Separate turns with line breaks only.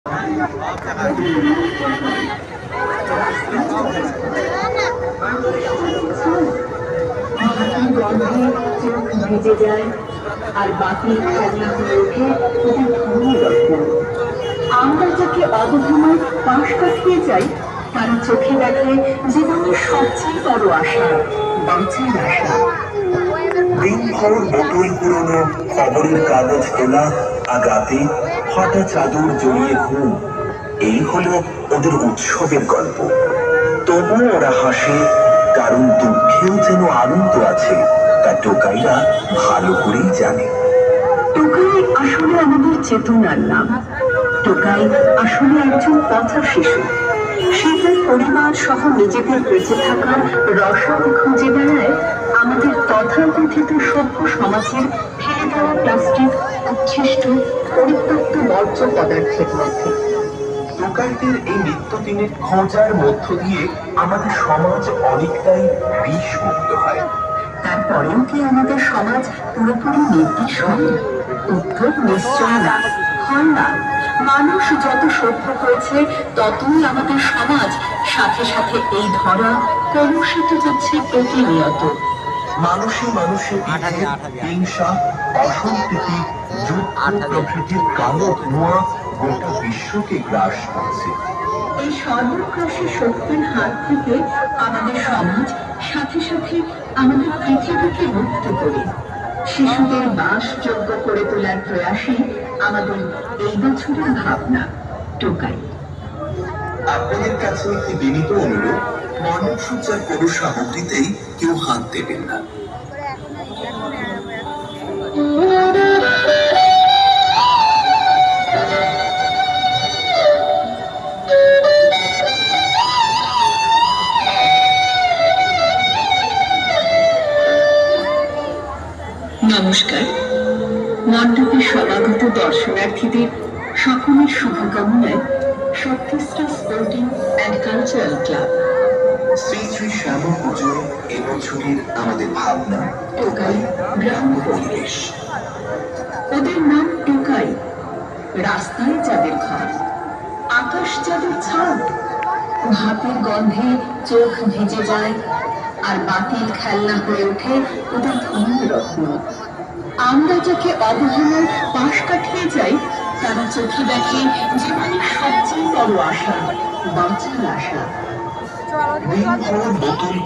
গন্ধে চোখ ভিজে যায় আর বাকি খেলনা হয়ে ওঠে ওদের ধনী রত্ন। আমরা যাকে অবহেলায় পাশ কাটিয়ে যাই তারা চোখে দেখে জীবনের সবচেয়ে বড় আশা, বাঁচার আশা।
দিনভর বোতল পুরনো খবরের কাগজ তোলা আর রাতে ফাটা চাদর জড়িয়ে ঘুম, এই হলো ওদের উৎসবের গল্প। তবুও ওরা হাসে, কারণ দুঃখেও যেন আনন্দ আছে, তা টোকাইরা ভালো করেই জানে।
টোকাই আসলে আমাদের চেতনার নাম। টোকাই আসলে একজন পথা শিশু। সে তার পরিবার সহ নিজেদের বেঁচে থাকার রসদ খুঁজে বেড়ায় আমাদের তথাকথিত সভ্য সমাজের ফেলে দেওয়া প্লাস্টিক, উচ্ছিষ্ট, পরিত্যক্ত বর্জ্য পদার্থের মধ্যে।
টোকাইদের এই নিত্যদিনের খোঁজার মধ্য দিয়ে আমাদের সমাজ অনেকটাই বিষ মুক্ত হয়।
তারপরেও কি আমাদের সমাজ পুরোপুরি নির্দেশ হয়? উত্তর নিশ্চয় না, হয় না। মানুষ যত সভ্য হয়েছে ততই আমাদের সমাজ সাথে সাথে এই ধরা কলুষিত যাচ্ছে প্রতিনিয়ত।
মানুষে মানুষের হিংসা, অসম্প্রীতি, যুদ্ধ প্রভৃতির কালো ধোঁয়া গোটা বিশ্বকে গ্রাস করছে।
এই সর্বগ্রাসী শক্তির হাত থেকে আমাদের সমাজ সাথে সাথে আমাদের পৃথিবীকে মুক্ত করে শিশুদের বাসযোগ্য করে তোলার প্রয়াসই আমাদের এই বছরের ভাবনা টোকাই।
আপনাদের কাছে একটি বিনীত অনুরোধ, মণ্ডপসজ্জার কোনো সামগ্রীতেই কেউ হাত দেবেন না।
নমস্কার। মণ্ডপে সমাগত দর্শনার্থীদের সকলের শুভকামনায় Shaktishtha sporting and cultural club
Shri Shri Shyama Puja এবছরের আমাদের ভাবনা
টোকাই গ্রাম্য পরিবেশ। ওদের নাম টোকাই। রাস্তায় যাদের ঘর, আকাশ যাদের ছাদ, ভাতের গন্ধে চোখ ভিজে যায় আর বাতিল খেলনা হয়ে ওঠে ওদের ধনী রত্ন। আমরা যাকে অবহেলায় পাশ কাটিয়ে যাই তারা চোখে দেখে জীবনের সবচেয়ে বড় আশা, বাঁচার আশা।
দিনভর বোতল